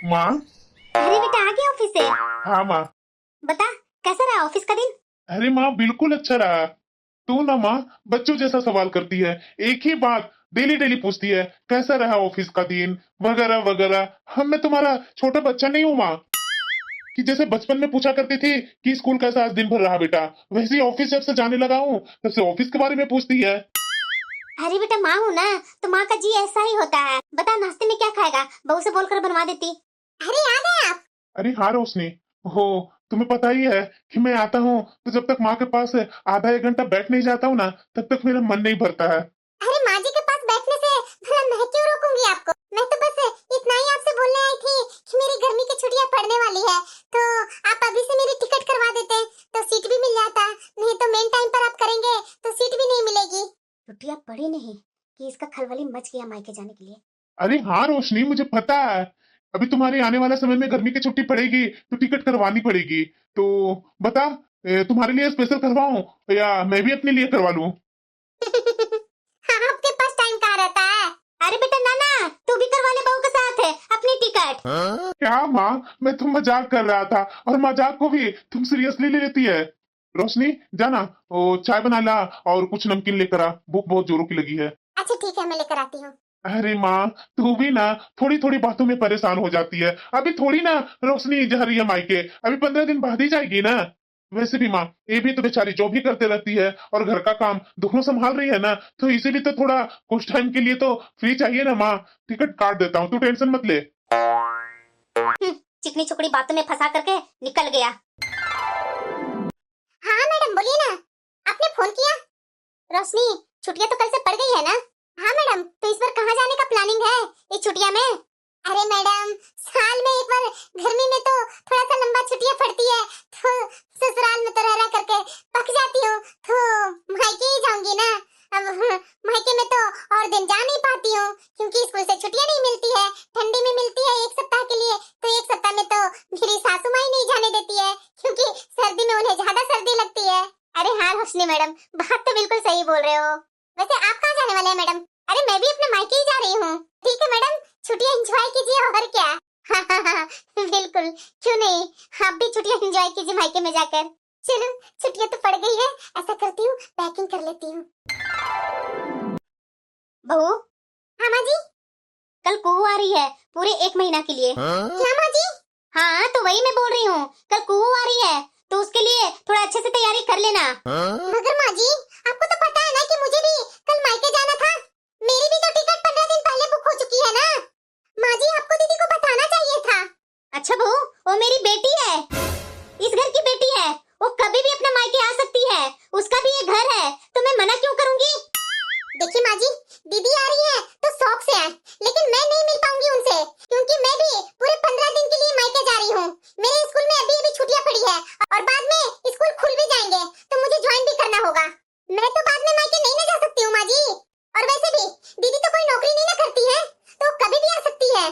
माँ। अरे बेटा आ गया ऑफिस से। हाँ माँ। बता कैसा रहा ऑफिस का दिन। अरे माँ बिल्कुल अच्छा रहा। तू ना माँ बच्चों जैसा सवाल करती है। एक ही बात डेली डेली पूछती है, कैसा रहा ऑफिस का दिन वगैरह वगैरह। हम मैं तुम्हारा छोटा बच्चा नहीं हूँ माँ, कि जैसे बचपन में पूछा करती थी कि स्कूल कैसा आज दिन भर रहा बेटा, वैसे ही ऑफिस जब से जाने लगा हूँ तब से ऑफिस के बारे में पूछती है। अरे बेटा माँ हूँ ना, तो माँ का जी ऐसा ही होता है। बता नाश्ते में क्या खाएगा, बहू से बोलकर बनवा देती। अरे आ गए आप। अरे हाँ रोशनी। हो, तुम्हें पता ही है कि मैं आता हूँ तो जब तक माँ के पास आधा एक घंटा बैठ नहीं जाता हूँ ना, तब तक मेरा मन नहीं भरता है। अरे माँ जी के पास बैठने से भला मैं क्यों रोकूंगी आपको। मैं तो बस इतना ही आपसे बोलने आई थी कि मेरी गर्मी की छुट्टियां पड़ने वाली है, तो आप अभी से मेरी टिकट करवा देते तो सीट भी मिल जाता। नहीं तो मेन टाइम पर आप करेंगे तो सीट भी नहीं मिलेगी। छुट्टियां पड़ी नहीं कि इसका खलबली मच गया मायके जाने के लिए। अरे हाँ रोशनी, मुझे पता है। अभी तुम्हारे आने वाला समय में गर्मी की छुट्टी पड़ेगी तो टिकट करवानी पड़ेगी। तो बता, तुम्हारे लिए स्पेशल करवाऊं या मैं भी अपने लिए करवा लूं? हाँ, आपके पास टाइम कहाँ रहता है। अरे बेटा नाना तू भी करवा ले बहू के साथ है अपनी टिकट। क्या माँ, मैं तो मजाक कर रहा था और मजाक को भी तुम सीरियसली ले लेती है। रोशनी जाना, वो चाय बना ला और कुछ नमकीन लेकर आ, भूख बहुत जोरों की लगी है। अच्छा ठीक है मैं लेकर आती हूँ। अरे माँ, तू भी ना थोड़ी थोड़ी बातों में परेशान हो जाती है। अभी थोड़ी ना रोशनी जा रही है मायके, अभी 15 दिन बाद ही जाएगी ना। वैसे भी माँ, ये भी तो बेचारी जॉब भी करते रहती है और घर का काम दोनों संभाल रही है ना, तो इसीलिए तो थोड़ा कुछ टाइम के लिए तो फ्री चाहिए ना माँ। टिकट काट देता हूँ, तू टेंशन मत ले। चिकनी चुकड़ी बातों में फंसा करके निकल गया। हाँ मैडम बोलिए ना, आपने फोन किया। रोशनी छुट्टियां तो कल से पड़ गई है ना। हाँ मैडम, तो इस बार कहाँ जाने का प्लानिंग है इस छुट्टियां में। अरे मैडम साल में एक बार गर्मी में तो थोड़ा सा लंबा छुट्टियां पड़ती है, तो ससुराल में तो रह रह करके पक जाती हूँ, तो मायके ही जाऊंगी ना। अब मायके में तो और दिन जा नहीं पाती हूँ क्योंकि स्कूल से छुट्टियां नहीं मिलती है। ठंडी में मिलती है एक सप्ताह के लिए, तो एक सप्ताह में तो मेरी सासू माँ ही नहीं जाने देती है क्योंकि सर्दी में उन्हें ज्यादा सर्दी लगती है। अरे हाँ रोशनी मैडम, बात तो बिल्कुल सही बोल रहे हो। वैसे आप कहाँ जाने वाले हैं मैडम। अरे मैं भी अपने मायके ही जा रही हूँ। ठीक है मैडम, छुट्टियां एंजॉय कीजिए और क्या। हाँ हाँ हाँ बिल्कुल, क्यों नहीं, आप भी छुट्टियां एंजॉय कीजिए मायके में जाकर। चलो छुट्टियां तो पड़ गई है, ऐसा करती हूँ पैकिंग कर लेती हूँ। बहू। हाँ माँ जी। कल कुहू आ रही है पूरे 1 महीना के लिए। क्या माँ जी। हाँ तो वही मैं बोल रही हूँ, कल कुहू आ रही है तो उसके लिए थोड़ा अच्छे से तैयारी कर लेना। मगर माँ जी आपको तो पता है ना कि मुझे भी कल मायके जाना था। मेरी भी तो टिकट 15 दिन पहले बुक हो चुकी है ना। माँ जी आपको दीदी को बताना चाहिए था। अच्छा बहू, वो मेरी बेटी है, इस घर की बेटी है, वो कभी भी अपने मायके आ सकती है, उसका भी ये घर है, तो मैं मना क्यों करूंगी। देखिए माँ जी, दीदी आ रही है तो शौक से है, लेकिन मैं नहीं मिल पाऊंगी उनसे क्योंकि मैं भी पूरे 15 दिन के लिए मायके जा रही हूँ। मेरे स्कूल में अभी अभी छुट्टियां पड़ी है और बाद में स्कूल खुल भी जाएंगे तो मुझे ज्वाइन भी करना होगा। मैं तो बाद में मायके नहीं ना जा सकती हूँ माँ जी। और वैसे भी दीदी तो कोई नौकरी नहीं ना करती है, तो कभी भी आ सकती है।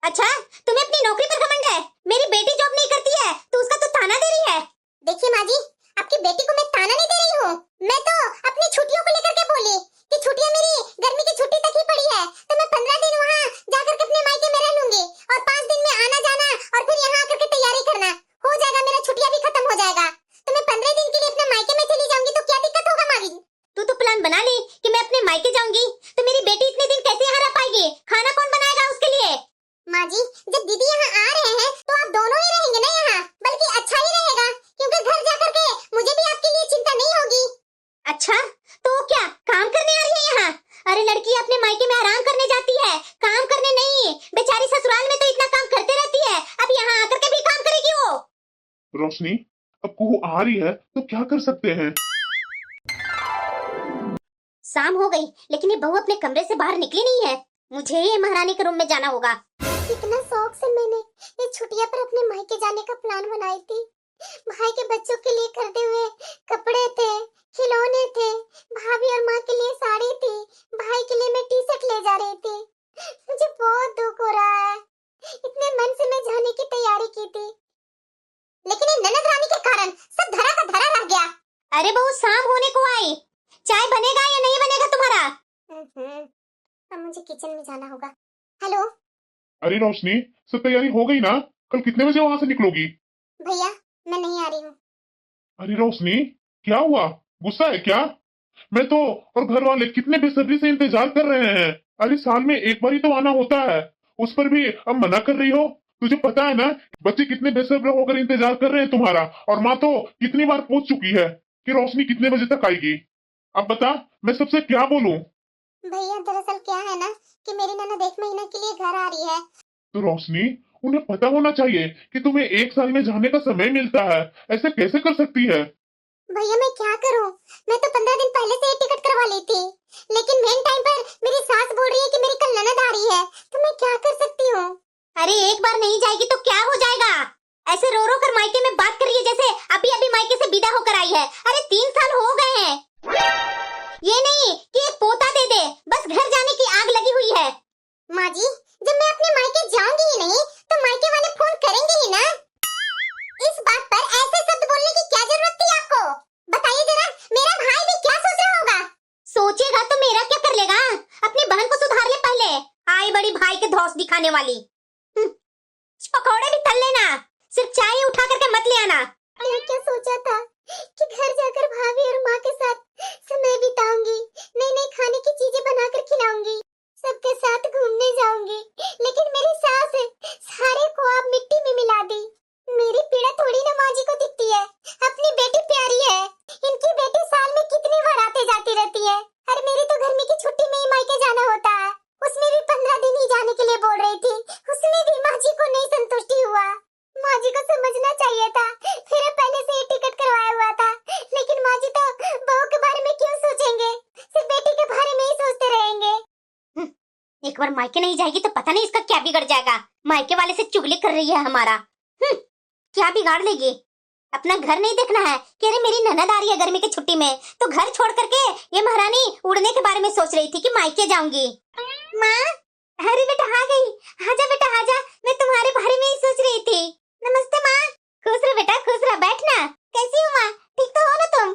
अच्छा तुम्हें अपनी नौकरी पर घमंड है, मेरी बेटी जॉब नहीं करती है तो उसका तो ताना दे रही है। देखिए माँ जी, आपकी बेटी को मैं ताना नहीं दे रही हूँ, मैं तो अपनी छुट्टियों को लेकर के बोली कि छुट्टियां मेरी गर्मी की छुट्टी तक ही पड़ी है, तो मैं 15 दिन वहाँ जाकर के अपने मायके में रह लूंगी और 5 दिन में आना जाना और फिर यहाँ आकर के तैयारी करना हो जाएगा, मेरा छुट्टियां भी खत्म हो जाएगा। तो मैं 15 दिन के लिए अपने मायके में चली जाऊंगी तो क्या दिक्कत होगा माँ जी। तू तो प्लान बना ली कि मैं अपने मायके जाऊंगी, तो मेरी बेटी इतने दिन कैसे यहाँ रह पाएगी, खाना कौन बनाएगा उसके लिए। माँ जी जब दीदी यहाँ आ रहे हैं तो आप दोनों ही रहेंगे ना यहाँ, बल्कि अच्छा ही रहेगा क्योंकि घर जाकर के मुझे भी आपके लिए चिंता नहीं होगी। अच्छा तो क्या काम करने आ रही है यहाँ। अरे लड़की अपने मायके में आराम करने जाती है, काम करने नहीं। बेचारी ससुराल में तो इतना काम करते रहती है, अब यहाँ आकर के भी काम करेगी वो। रोशनी, अब कुहू आ रही है तो क्या कर सकते हैं। शाम हो गई लेकिन ये बहू अपने कमरे से बाहर निकली नहीं है, मुझे ये महारानी के रूम में जाना होगा। कितना शौक से मैंने ये छुट्टियां पर अपने मायके जाने का प्लान बनाई थी। भाई के बच्चों के लिए खरीदे हुए कपड़े थे, खिलौने थे, भाभी और माँ के लिए साड़ी थी, भाई के लिए मैं टी शर्ट ले जा रही थी। मुझे बहुत दुख हो रहा है, इतने मन से मैं जाने की तैयारी की थी, लेकिन ये ननद रानी के कारण सब धरा का धरा रह गया। अरे बहू शाम होने को आई, चाय बनेगा या नहीं बनेगा तुम्हारा। अब मुझे किचन में जाना होगा। हेलो अरे रोशनी, सब तैयारी हो गई ना? कल कितने बजे वहां से निकलोगी? भैया मैं नहीं आ रही हूँ। अरे रोशनी, क्या हुआ? गुस्सा है क्या? मैं तो और घर वाले कितने बेसब्री से इंतजार कर रहे हैं। अरे साल में एक बार ही तो आना होता है, उस पर भी अब मना कर रही हो। तुझे पता है ना, बच्चे कितने बेसब्र होकर इंतजार कर रहे हैं तुम्हारा। और माँ तो कितनी बार पूछ चुकी है कि रोशनी कितने बजे तक आएगी। अब बता, मैं सबसे क्या बोलूं? भैया दरअसल क्या है ना कि मेरी ननद 1 महीना के लिए घर आ रही है। तो रोशनी, उन्हें पता होना चाहिए कि तुम्हें एक साल में जाने का समय मिलता है। ऐसे कैसे कर सकती है? भैया मैं क्या करूं? मैं तो 15 दिन पहले से ही टिकट करवा ली थी, लेकिन मेन टाइम पर मेरी सास बोल रही है कि मेरी कल ननद आ रही है, तो मैं क्या कर सकती हूँ? अरे एक बार नहीं जाएगी तो क्या हो जाएगा? ऐसे रो रो कर मायके में बात कर रही है जैसे अभी अभी मायके से विदा होकर आई है। अरे 3 साल हो गए हैं। ये नहीं कि एक पोता दे दे, बस घर जाने की आग लगी हुई है। माँ जी, जब मैं अपने मायके जाऊंगी ही नहीं तो मायके वाले फोन करेंगे ही ना। इस बात पर ऐसे शब्द बोलने की क्या जरूरत थी आपको? बताइए जरा, मेरा भाई भी क्या सोच रहा होगा? सोचेगा तो मेरा क्या कर लेगा? अपनी बहन को सुधार ले पहले। आई बड़ी भाई के धौंस दिखाने वाली। पकौड़े भी तल लेना, सिर्फ चाय उठा करके मत ले आना। मैं क्या सोचा था कि घर जाकर भाभी और माँ के साथ समय बिताऊंगी, नई नई खाने की चीजें बनाकर खिलाऊंगी, सबके साथ घूमने जाऊंगी, लेकिन मेरी सास सारे को आप मिट्टी में मिला दी। मेरी पीड़ा थोड़ी ना माँ जी को दिखती है। अपनी बेटी प्यारी है, इनकी बेटी साल में कितनी बार आते जाती रहती है। और मेरी तो गर्मी की छुट्टी में ही मायके जाना होता है, उसमें भी 15 दिन ही जाने के लिए बोल रही थी, उसमें भी माँ जी को नहीं संतुष्टि हुआ। माँ जी को समझना चाहिए था, फिर पहले से ही टिकट करवाया हुआ था। लेकिन माँ जी तो बहू के बारे में क्यों सोचेंगे, सिर्फ बेटी के बारे में ही सोचते रहेंगे। एक बार मायके नहीं जाएगी तो पता नहीं इसका क्या बिगड़ जाएगा। मायके वाले से चुगली कर रही है हमारा। क्या बिगाड़ लेगी? अपना घर नहीं देखना है कि अरे मेरी ननद आ रही है गर्मी की छुट्टी में, तो घर छोड़ करके ये महारानी उड़ने के बारे में सोच रही थी कि मायके जाऊंगी। माँ, अरे बेटा आ गई, आजा बेटा आजा, मैं तुम्हारे बारे में ही सोच रही थी। नमस्ते माँ। खुश रहो बेटा, खुश रहो, बैठना। कैसी हो माँ, ठीक तो हो ना तुम?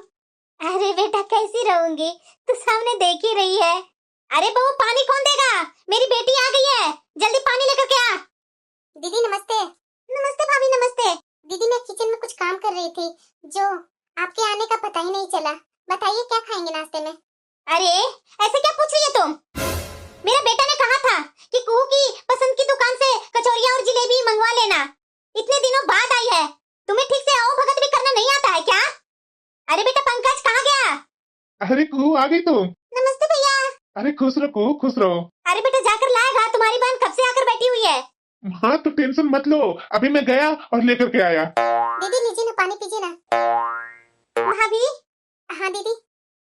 अरे बेटा कैसी रहूंगी, तू सामने देख ही रही है। अरे बहू पानी कौन देगा? मेरी बेटी आ गई है, जल्दी पानी लेकर के आ। दीदी नमस्ते। नमस्ते भाभी नमस्ते। दीदी मैं किचन में कुछ काम कर रही थी, जो आपके आने का पता ही नहीं चला। बताइए क्या खाएंगे नाश्ते में? अरे ऐसे क्या पूछ रही है तुम? मेरा बेटा ने कहा था कि कुहू की पसंद की दुकान से कचौरियां और जलेबी मंगवा लेना। इतने दिनों बाद आई है, तुम्हें ठीक से आओ भगत भी करना नहीं आता है क्या? अरे बेटा पंकज कहाँ गया? अरे कुहू, आ गई तुम? नमस्ते भैया। अरे खुश रहो कुहू, खुश रहो। अरे बेटा जाकर लाएगा, तुम्हारी बहन कब से आकर बैठी हुई है। हाँ तो टेंशन मत लो, अभी मैं गया और लेकर के आया। दीदी लीजिए ना, पानी पीजिए ना। भाभी। हाँ दीदी।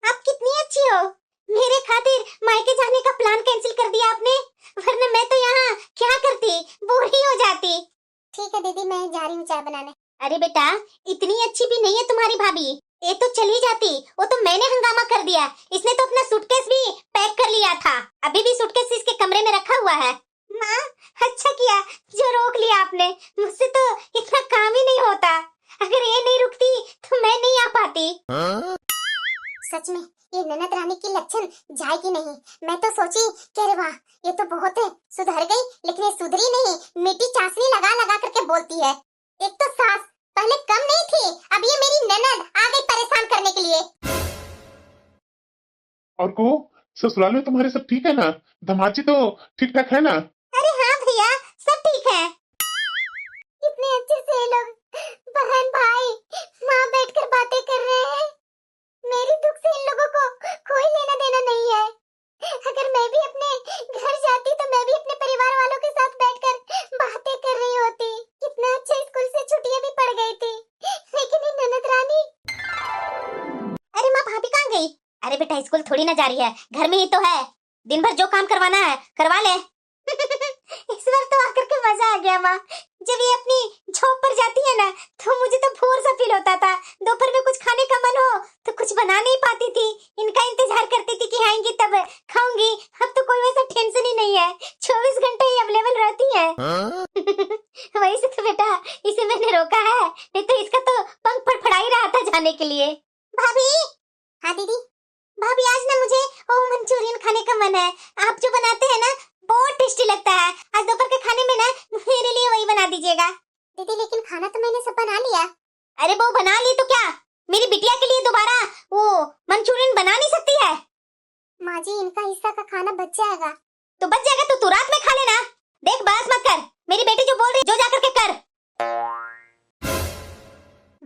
आप कितनी अच्छी हो, मेरे खातिर मायके जाने का प्लान कैंसिल कर दिया आपने, वरना मैं तो यहाँ क्या करती, बोर ही हो जाती। ठीक है दीदी, मैं जा रही हूँ चाय बनाने। अरे बेटा इतनी अच्छी भी नहीं है तुम्हारी भाभी, ये तो चली जाती, वो तो मैंने हंगामा कर दिया। इसने तो अपना सूटकेस भी पैक कर लिया था, अभी भी सूटकेस इसके कमरे में रखा हुआ है। माँ अच्छा किया जो रोक लिया आपने, मुझसे तो इतना काम ही नहीं होता। अगर ये नहीं रुकती तो मैं नहीं आ पाती। सच में ये ननद रानी की लक्षण जाएगी नहीं। मैं तो सोची कि अरे वाह ये तो बहुत है, सुधर गई, लेकिन ये सुधरी नहीं, मीठी चाशनी लगा लगा करके बोलती है। एक तो सास पहले कम नहीं थी, अब ये मेरी ननद आ गई परेशान करने के लिए। और को ससुराल में तुम्हारे सब ठीक है ना? धमाची तो ठीक ठाक है ना? अरे हाँ भैया सब ठीक है। कितने अच्छे से ये लोग बहन भाई माँ बैठकर बातें कर रहे हैं। मेरी दुख से इन लोगों को कोई लेना देना नहीं है। अगर मैं भी अपने घर जाती तो मैं भी अपने परिवार वालों के साथ बैठकर बातें कर रही होती। कितना अच्छा स्कूल से छुट्टियां भी पड़ गई थी, लेकिन ये ननद रानी। अरे माँ भाभी कहाँ गई? अरे बेटा स्कूल थोड़ी ना जा रही है, घर में ही तो है, दिन भर जो काम करवाना है करवा ले। इस बार तो आकर के मजा आ गया माँ, जब ये अपनी जॉब पर जाती है ना तो मुझे तो बोर सा फील होता था। दोपहर में कुछ खाने का मन हो तो कुछ बना नहीं पाती थी, इनका इंतजार करती थी कि आएंगी तब खाऊंगी। अब तो कोई वैसा टेंशन ही नहीं है, 24 घंटे ही अवेलेबल रहती है। वही से तो बेटा इसे मैंने रोका है, नहीं तो इसका तो पंख फड़फड़ा ही रहा था जाने के लिए। भाभी। हाँ दीदी। भाभी आज ना मुझे मंचूरियन खाने का मन है, आप जो बनाते हैं ना बहुत टेस्टी लगता है। आज दोपहर के खाने में ना मेरे लिए वही बना दीजिएगा। दीदी लेकिन खाना तो मैंने सब बना लिया। अरे वो बना ली तो क्या, मेरी बिटिया के लिए दोबारा वो मंचूरियन बना नहीं सकती है? माँ जी इनका हिस्सा का खाना बच जाएगा। तो बच जाएगा तो तू रात में खा लेना। देख बहस मत कर, मेरी बेटी जो बोल रही जो जाकर के कर।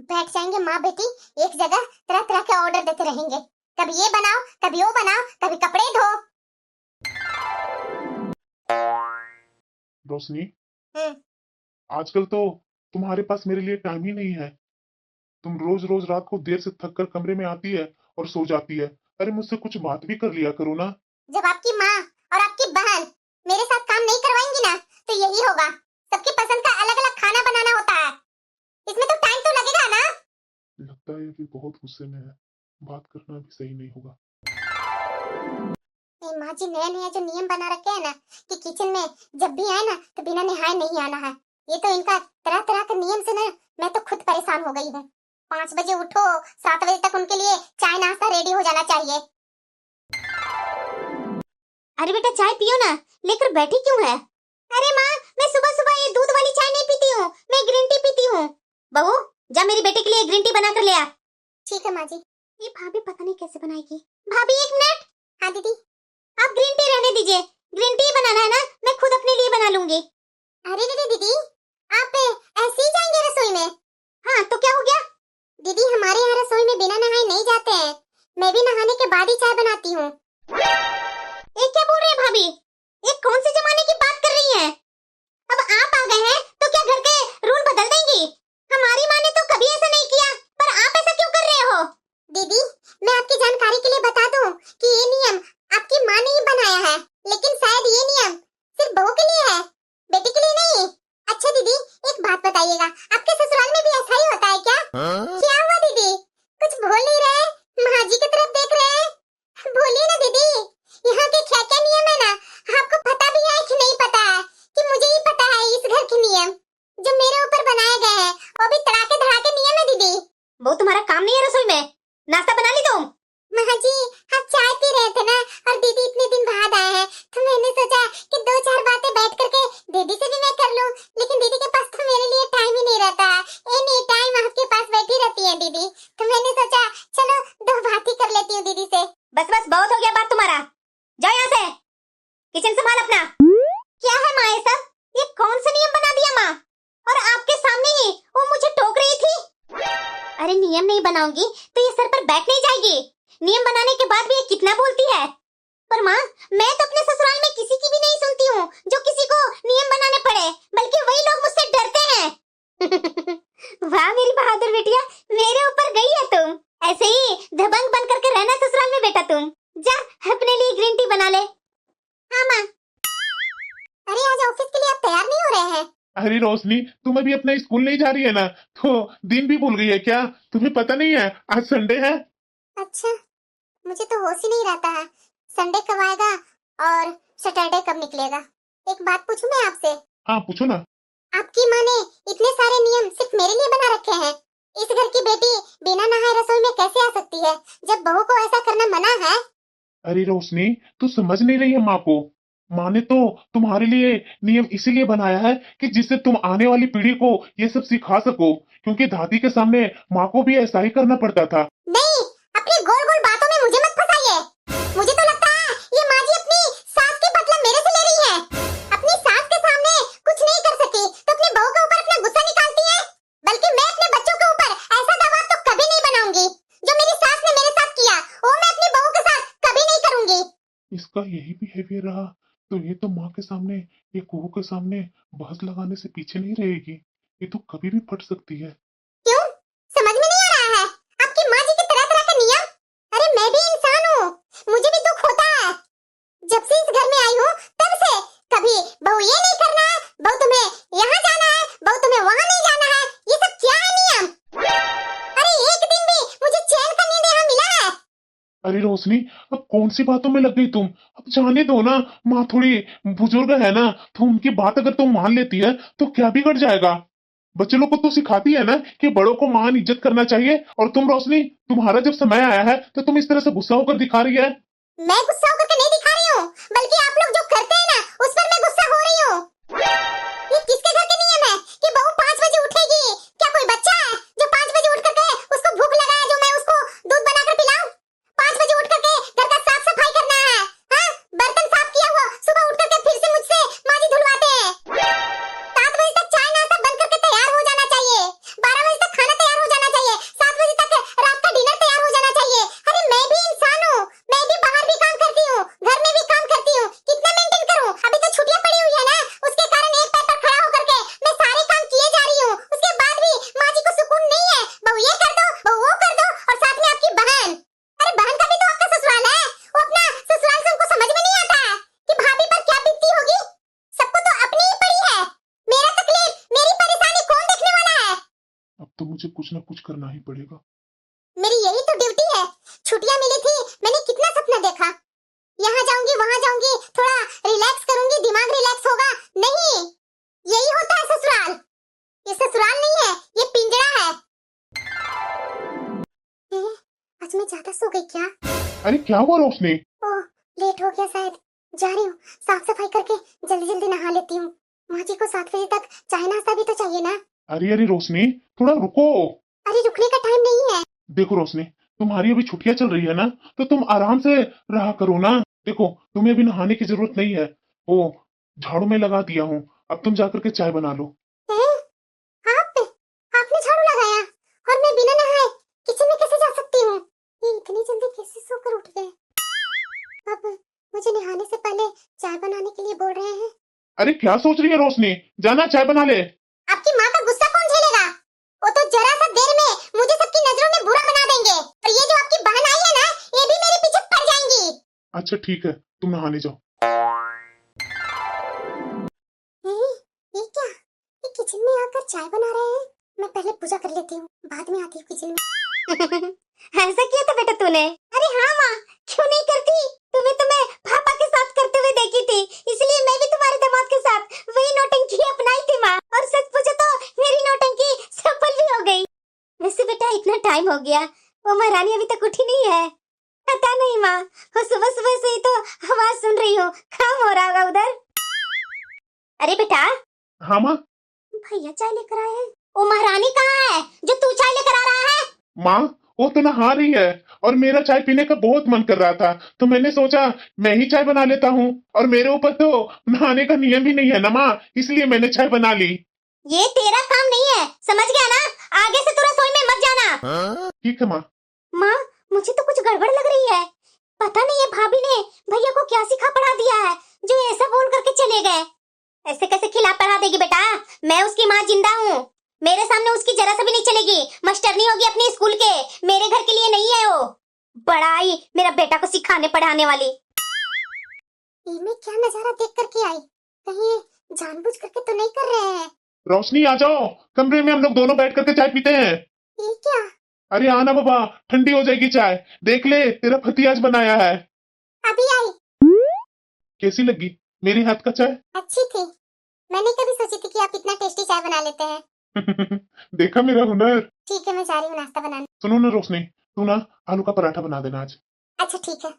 बैठ जाएंगे माँ बेटी एक जगह, तरह तरह के ऑर्डर देते रहेंगे। कभी ये बनाओ, कभी वो बनाओ, कभी कपड़े धो। रोशनी, आजकल तो तुम्हारे पास मेरे लिए टाइम ही नहीं है। तुम रोज रोज रात को देर से थक कर कमरे में आती है और सो जाती है। अरे मुझसे कुछ बात भी कर लिया करो ना। जब आपकी माँ और आपकी बहन मेरे साथ काम नहीं करवाएंगी ना तो यही होगा। सबकी पसंद का अलग अलग खाना बनाना होता है, इसमें तो टाइम तो लगेगा ना। लगता है कि बहुत गुस्से में है, बात करना भी सही नहीं होगा। माँ जी नया नया जो नियम बना रखे हैं ना कि किचन में जब भी आए ना तो बिना नहाए नहीं आना है, ये तो इनका तरह तरह के नियम से ना मैं तो खुद परेशान हो गई हूँ। 5 बजे उठो, 7 बजे तक उनके लिए चाय नाश्ता रेडी हो जाना चाहिए। अरे बेटा चाय पियो ना, लेकर बैठी क्यों है? अरे माँ मैं सुबह सुबह ये दूध वाली चाय नहीं पीती हूँ, मैं ग्रीन टी पीती हूँ। बहू जा मेरी बेटे के लिए ग्रीन टी बना कर ले आ। ठीक है माँ जी। ये भाभी पता नहीं कैसे बनाएगी। भाभी 1 मिनट। हाँ दीदी। आप ग्रीन टी रहने दीजिए, ग्रीन टी बनाना है ना मैं खुद अपने लिए बना लूंगी। अरे दीदी आप ऐसे ही जाएंगे रसोई में? हाँ तो क्या हो गया? दीदी हमारे यहाँ रसोई में बिना नहाए नहीं जाते हैं, मैं भी नहाने के बाद ही चाय बनाती हूँ। ये क्या बोल रहे हैं भाभी, ये कौन से जमाने की बात कर रही हैं? अब आप आ गए हैं तो क्या घर के रूल बदल देंगी? हमारी माँ ने तो कभी ऐसा नहीं किया, पर आप ऐसा क्यों कर रहे हो? दीदी मैं आपकी जानकारी के लिए बता दूं कि ये नियम आपकी माँ ने ही बनाया है, लेकिन शायद ये नियम सिर्फ बहू के लिए है, बेटी के लिए नहीं। अच्छा दीदी एक बात बताइएगा, आपके ससुराल में भी ऐसा ही होता है क्या? क्या हुआ दीदी, कुछ बोल नहीं रहे, माँ जी की तरफ देख रहे हैं? बोलिए ना दीदी, यहाँ के क्या क्या नियम है ना आपको पता भी है कि नहीं पता है? कि मुझे ही पता है इस घर के नियम जो मेरे ऊपर बनाए गए हैं, वो भी तड़ाके धड़ाके नियम है दीदी। वो तुम्हारा काम नहीं है रसोई में, नाश्ता बना ली तुम? माँ जी हम चाय पी रहे थे ना और दीदी इतने दिन बाद आए हैं तो मैंने सोचा कि 2-4 बातें बैठ करके दीदी से भी मैं कर लूं, लेकिन दीदी के पास तो मेरे लिए टाइम ही नहीं रहता है। एनी टाइम आपके पास बैठी रहती है दीदी, तो मैंने सोचा चलो 2 बात ही कर लेती हूँ दीदी से। बस बस बहुत हो गया बात तुम्हारा, जाओ यहाँ से, किचन संभाल अपना। क्या है माँ ये सब, ये कौन सा नियम बना दिया माँ? और आपके सामने ही वो मुझे टोक रही थी। अरे नियम नहीं बनाऊंगी तो ये सर पर बैठ नहीं जाएगी, नियम बनाने के बाद भी ये कितना बोलती है। पर माँ मैं तो अपने ससुराल में किसी की भी नहीं सुनती हूँ जो किसी को नियम बनाने पड़े, बल्कि वही लोग मुझसे डरते हैं। वाह मेरी बहादुर बिटिया, मेरे ऊपर गई है तुम। ऐसे ही दबंग बन करके रहना ससुराल में बेटा तुम। जा अपने लिए ग्रीन टी बना ले। हाँ माँ। अरे आज ऑफिस के लिए आप तैयार नहीं हो रहे हैं? अरे रोशनी, तुम अभी अपना स्कूल नहीं जा रही है ना, तो दिन भी भूल गई है क्या? तुम्हें पता नहीं है आज संडे है? अच्छा मुझे तो होश ही नहीं रहता है, संडे कब आएगा और सैटरडे कब निकलेगा। एक बात पूछूं मैं आपसे? हाँ पूछो ना। आपकी माँ ने इतने सारे नियम सिर्फ मेरे लिए बना रखे हैं, इस घर की बेटी बिना नहाए रसोई में कैसे आ सकती है जब बहू को ऐसा करना मना है? अरे रोशनी, तू समझ नहीं रही है माँ को। माँ ने तो तुम्हारे लिए नियम इसीलिए बनाया है कि जिससे तुम आने वाली पीढ़ी को ये सब सिखा सको, क्योंकि दादी के सामने माँ को भी ऐसा ही करना पड़ता था। नहीं, अपनी गोल गोल बातों में मुझे मत फंसाइए। मुझे तो लगता है ये माँ जी अपनी सास की बदला मेरे से ले रही है। अपनी सास के सामने कुछ नहीं कर सकी तो अपनी बहू के ऊपर अपना गुस्सा निकालती है, बल्कि मैं अपने बच्चों के ऊपर ऐसा दबाव तो कभी नहीं बनाऊंगी। जो मेरी सास ने मेरे साथ किया वो मैं अपनी बहू के साथ कभी नहीं करूंगी। इसका यही बिहेवियर रहा तो ये तो माँ के सामने, ये कुहू के सामने बहस लगाने से पीछे नहीं रहेगी, ये तो कभी भी फट सकती है। क्यों समझ में नहीं आ रहा है आपकी माँ जी के तरह तरह के नियम? अरे मैं भी इंसान हूँ, मुझे भी दुख होता है। जब से इस घर में आई हूँ तब से कभी बहू ये नहीं करना है, बहू तुम्हें यहाँ जाना है, बहू तुम्हें वहाँ नहीं जाना है, ये सब क्या है नियम? अरे एक दिन भी मुझे चैन का नींद यहाँ मिला है? अरे रोशनी, अब कौन सी बातों में लग गई तुम? अब जाने दो ना, माँ थोड़ी बुजुर्ग है ना, तो उनकी बात अगर तुम मान लेती है तो क्या बिगड़ जाएगा? बच्चे लोग को तो सिखाती है ना कि बड़ों को मान इज्जत करना चाहिए, और तुम रोशनी, तुम्हारा जब समय आया है तो तुम इस तरह से गुस्सा होकर दिखा रही है। मैं गुस्सा होकर के नहीं दिखा रही हूँ, बल्कि आप लोग जो करते हैं ना उस पर मैं गुस्सा हो रही हूँ। ये किसके घर के नियम है कि बहू 5 बजे उठेगी? क्या कोई बच्चा है जो 5 बजे उठ करके उसको भूख लगा है जो मैं उसको दूध बनाकर पिलाऊं? 5 बजे उठ करके घर का साफ सफाई करना है। हाँ, बर्तन साफ किया हुआ सुबह उठ करके फिर से मुझसे माँ जी धुलवाते हैं। 7 बजे तक चाय नाश्ता बन करके तैयार हो जाना चाहिए। 12 बजे तक खाना तैयार हो जाना चाहिए। 7 बजे तक रात का डिनर तैयार हो जाना चाहिए। अरे मैं भी इंसान हूँ, मैं भी बाहर भी काम करती हूँ, घर में भी काम करती हूँ। कितना मेंटेन करूँ? अभी तो छुट्टियां पड़ी हुई है ना, उसके कारण एक पैर पर खड़ा होकर के मैं सारे काम किए जा रही हूँ। उसके बाद भी माँ जी को सुकून नहीं है। बहू ये कर दो, बहू वो कर दो, और साथ में आपकी बहन। अरे बहन का भी तो आपका ससुराल है, वो अपना ससुराल से उनको समझ में नहीं आता है कि भाभी पर क्या बीतती होगी। सबको तो अपनी ही पड़ी है। मेरा तकलीफ, मेरी परेशानी कौन देखने वाला है? अब तो मुझे कुछ ना कुछ करना ही पड़ेगा। मेरी यही तो ड्यूटी है। छुट्टियां मिली थी, मैंने कितना सपना देखा। यहाँ जाऊंगी, वहाँ जाऊंगी, थोड़ा रिलैक्स करूंगी, दिमाग रिलैक्स होगा। नहीं, यही होता है ससुराल। ये ससुराल नहीं है, ये पिंजरा है। आज मैं ज्यादा सो गई क्या? अरे क्या हुआ रोशनी? ओह, लेट हो गया शायद। जा रही हूँ, साफ सफाई करके जल्दी जल्दी नहा लेती हूँ। माँ जी को 7 बजे तक चाय नाश्ता भी तो चाहिए ना। अरे अरे रोशनी, थोड़ा रुको। अरे रुकने का टाइम नहीं है। देखो रोशनी, तुम्हारी अभी छुट्टियां चल रही है ना, तो तुम आराम से रहा करो ना। देखो, तुम्हें अभी नहाने की जरूरत नहीं है। वो झाड़ू में लगा दिया हूँ, अब तुम जाकर के चाय बना लो। हैं? आपने झाड़ू लगाया और मैं बिना नहाए किचन में कैसे जा सकती हूँ? ये इतनी जल्दी कैसे सोकर उठ गए? अब मुझे नहाने से पहले चाय बनाने के लिए बोल रहे हैं। अरे क्या सोच रही है रोशनी, जाना चाय बना ले। आपकी माँ का गुस्सा कौन झेलेगा? वो तो जरा सा देर में मुझे सबकी नजरों में बुरा बना देंगे, और ये जो आपकी बहन आई है ना, ये भी मेरे पीछे पड़ जाएंगी। अच्छा ठीक है, तुम नहाने जाओ। ये क्या? ये किचन में आकर चाय बना रहे हैं। मैं पहले पूजा कर लेती हूँ, बाद में आती हूँ किचन में। ऐसा किया था बेटा तूने? अरे हाँ माँ, क्यों नहीं करती? तुम्हें तो मैं पापा के साथ करते हुए देखी थी, इसलिए मैं भी तुम्हारे दामाद के साथ वही नौटंकी अपनाई थी माँ। और सच पूछो तो मेरी नौटंकी सफल भी हो गई। वैसे बेटा इतना टाइम हो गया, वो महारानी अभी तक उठी नहीं है। पता नहीं माँ, वो सुबह सुबह से ही तो आवाज सुन रही हूँ। काम हो रहा होगा उधर। अरे बेटा। हाँ माँ। भैया चाय लेकर आए हैं। वो महारानी कहाँ है जो तू चाय लेकर आ रहा है? माँ, वो तो नहा रही है और मेरा चाय पीने का बहुत मन कर रहा था, तो मैंने सोचा मैं ही चाय बना लेता हूँ। और मेरे ऊपर तो नहाने का नियम भी नहीं है ना माँ, इसलिए मैंने चाय बना ली। ये तेरा काम नहीं है, समझ गया ना? आगे से तू रसोई में मत जाना। ठीक है माँ। माँ, मुझे तो कुछ गड़बड़ लग रही है। पता नहीं ये भाभी ने भैया को क्या सिखा पढ़ा दिया है जो ऐसा बोल करके चले गए। ऐसे कैसे खिला पढ़ा देगी बेटा? मैं उसकी माँ जिंदा हूँ, मेरे सामने उसकी जरा सा भी नहीं चलेगी। मास्टरनी होगी अपने स्कूल के, मेरे घर के लिए नहीं है वो। बड़ा ही मेरा बेटा को सिखाने पढ़ाने वाली। ये मैं क्या नजारा देख करके आई? कहीं ये जानबूझ करके तो नहीं कर रहे हैं? रोशनी आ जाओ, कमरे में हम लोग दोनों बैठ करके चाय पीते हैं। ये क्या? अरे आना बाबा, ठंडी हो जाएगी चाय। देख ले, तेरा पति आज बनाया है। अभी आई। कैसी लगी मेरी हाथ का चाय? अच्छी थी। मैंने कभी सोची थी कि आप इतना टेस्टी चाय बना लेते हैं। देखा मेरा हुनर। ठीक है, मैं जा रही हूँ नाश्ता बनाने। सुनो ना रोशनी, तू ना आलू का पराठा बना देना आज। अच्छा ठीक है।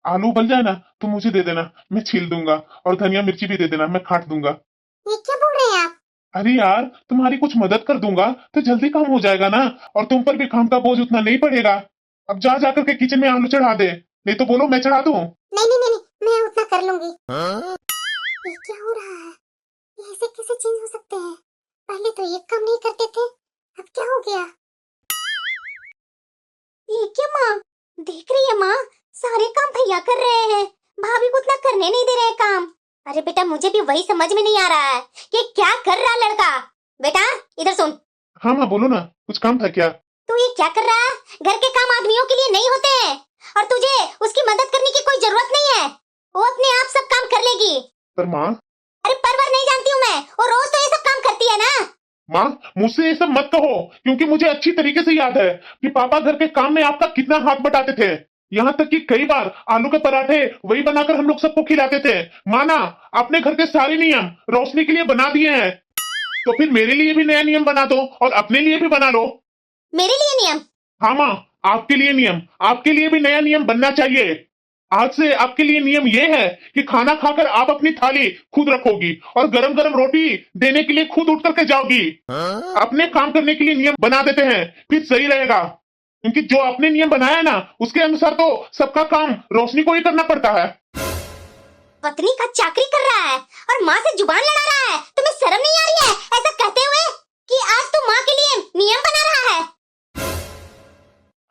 आलू उबल जाए ना तो मुझे दे देना, मैं छील दूंगा। और धनिया मिर्ची भी दे देना, मैं काट दूंगा। ये क्या बोल रहे हैं आप? अरे यार, तुम्हारी कुछ मदद कर दूंगा तो जल्दी काम हो जाएगा ना, और तुम पर भी काम का बोझ उतना नहीं पड़ेगा। अब जा जाकर के किचन में आलू चढ़ा दे, नहीं तो बोलो मैं चढ़ा दूं। नहीं नहीं नहीं, मैं उतना कर लूंगी। ये क्या हो रहा है? ये ऐसे कैसे चेंज हो सकते हैं? पहले तो ये काम नहीं करते थे, अब क्या हो गया? ये क्या माँ? देख रही है माँ, सारे काम भैया कर रहे हैं, भाभी को उतना करने नहीं दे रहे काम। अरे बेटा, मुझे भी वही समझ में नहीं आ रहा है कि क्या कर रहा लड़का। बेटा इधर सुन। हाँ माँ बोलो ना, कुछ काम था क्या? तू ये क्या कर रहा है? घर के काम आदमियों के लिए नहीं होते हैं, और तुझे उसकी मदद करने की कोई जरूरत नहीं है। वो अपने आप सब काम कर लेगी। पर माँ। अरे परवर नहीं जानती हूँ मैं, वो रोज तो ये सब काम करती है ना। माँ, मुझसे ये सब मत कहो, क्योंकि मुझे अच्छी तरीके से याद है कि पापा घर के काम में आपका कितना हाथ बटाते थे। यहाँ तक कि कई बार आलू के पराठे वही बनाकर हम लोग सबको खिलाते थे। माना, अपने घर के सारे नियम रोशनी के लिए बना दिए हैं, तो फिर मेरे लिए भी नया नियम बना दो और अपने लिए भी बना लो। मेरे लिए नियम? हाँ माँ, आपके लिए नियम, आपके लिए भी नया नियम बनना चाहिए। आज से आपके लिए नियम ये है कि खाना खाकर आप अपनी थाली खुद रखोगी और गरम गरम रोटी देने के लिए खुद उठ करके जाओगी। अपने काम करने के लिए नियम बना देते हैं, फिर सही रहेगा। क्योंकि जो आपने नियम बनाया ना, उसके अनुसार तो सबका काम रोशनी को ही करना पड़ता है। पत्नी का चाकरी कर रहा है और माँ से जुबान लड़ा रहा है, तुम्हें शर्म नहीं आ रही है ऐसा कहते हुए कि आज तू माँ के लिए नियम बना रहा है?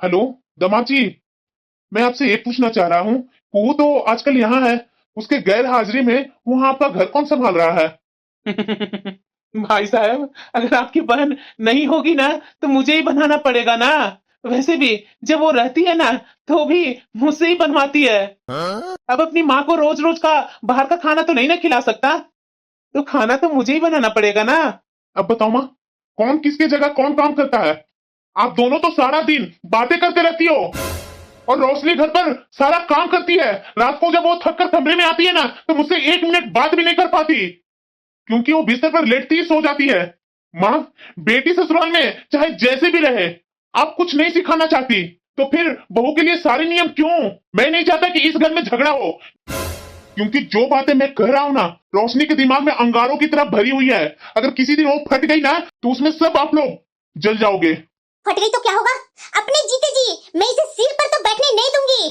हेलो दामाद जी, मैं आपसे ये पूछना चाह रहा हूँ, वो तो आजकल यहाँ है, उसके गैर हाजिरी में वहाँ आपका घर कौन संभाल रहा है? भाई साहब, अगर आपकी बहन नहीं होगी ना तो मुझे ही बनाना पड़ेगा ना। वैसे भी जब वो रहती है ना तो भी मुझसे ही बनवाती है। अब अपनी माँ को रोज रोज का बाहर का खाना तो नहीं ना खिला सकता, तो खाना तो मुझे ही बनाना पड़ेगा ना। अब बताओ माँ, कौन किसके जगह कौन काम करता है? आप दोनों तो सारा दिन बातें करते रहती हो और रोशनी घर पर सारा काम करती है। रात को जब वो थक कर कमरे में आती है ना, तो मुझसे 1 मिनट बात भी नहीं कर पाती, क्योंकि वो बिस्तर पर लेटती ही सो जाती है। माँ, बेटी ससुराल में चाहे जैसे भी रहे, आप कुछ नहीं सिखाना चाहती तो फिर बहू के लिए सारे नियम क्यों? मैं नहीं चाहता कि इस घर में झगड़ा हो, क्योंकि जो बातें मैं कह रहा हूं ना, रोशनी के दिमाग में अंगारों की तरह भरी हुई है। अगर किसी दिन वो फट गई ना, तो उसमें सब आप लोग जल जाओगे। फट गई तो क्या होगा? अपने जीते जी मैं इसे सिर पर तो बैठने नहीं दूंगी।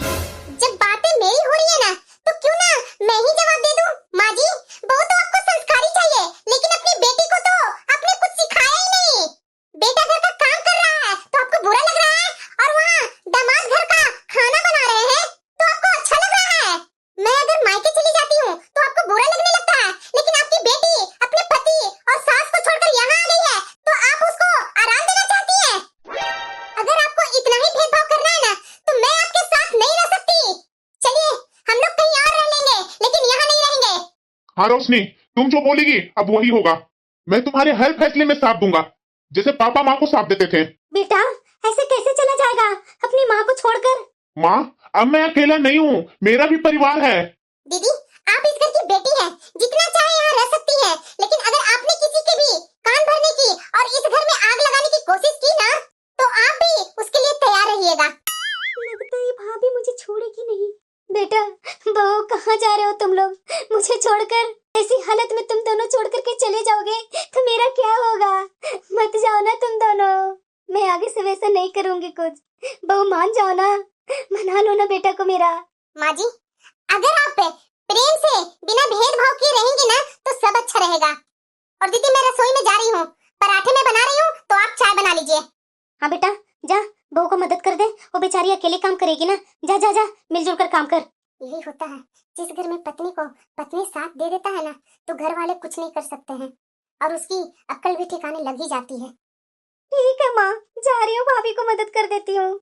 जब बातें मेरी हो रही है ना, तो क्यों ना मैं ही जवाब दे दूं? माँ जी, बहू तो आपको संस्कारी चाहिए, लेकिन अपनी बेटी को तो आपने कुछ सिखाया ही नहीं। बेटा घर का काम कर रहा है तो आपको बुरा लग रहा है, और वहाँ दामाद घर का खाना बना रहे हैं तो आपको अच्छा लग रहा है। मैं अगर मायके चली जाती हूँ तो आपको बुरा लगने लगता है, लेकिन आपकी बेटी अपने पति और सास को छोड़कर यहाँ आ गई है तो आप उसको आराम देना चाहती है। अगर आपको इतना ही भेदभाव करना है ना, तो मैं आपके साथ नहीं रह सकती। चलिए, हम लोग कहीं और रह लेंगे, लेकिन यहाँ नहीं रहेंगे। हाँ रोशनी, तुम जो बोलेगी अब वही होगा। मैं तुम्हारे हर फैसले में साथ दूंगा, जैसे पापा माँ को साथ देते थे। बेटा, ऐसे कैसे चला जाएगा अपनी माँ को छोड़कर? माँ, अब मैं अकेला नहीं हूँ, मेरा भी परिवार है। दीदी, आप इस घर की बेटी हैं, जितना चाहे यहाँ रह सकती हैं, लेकिन अगर आपने किसी के भी कान भरने की और इस घर में आग लगाने की कोशिश की ना, तो आप भी उसके लिए तैयार रहिएगा। लगता है भाभी मुझे छोड़ेगी नहीं। बेटा, बहू, कहाँ जा रहे हो तुम लोग? मुझे छोड़कर ऐसी हालत में तुम दोनों छोड़ करके चले जाओगे तो मेरा क्या होगा? मत जाओ ना तुम दोनों, मैं आगे से वैसा नहीं करूंगी कुछ। बहू मान जाओ ना, मना लो ना बेटा को मेरा। माँ जी, अगर आप प्रेम से बिना भेदभाव किए रहेंगी ना, तो सब अच्छा रहेगा। और दीदी, मैं रसोई में जा रही हूँ, पराठे में बना रही हूँ, तो आप चाय बना लीजिए। हाँ बेटा, जा बहू को मदद कर दे, वो बेचारी अकेले काम करेगी ना। जा जा जा, मिलजुल कर काम कर। यही होता है, जिस घर में पत्नी को पत्नी साथ दे देता है ना, तो घर वाले कुछ नहीं कर सकते हैं और उसकी अक्ल भी ठिकाने लग ही जाती है। ठीक है माँ, जा रही हूँ, भाभी को मदद कर देती हूँ।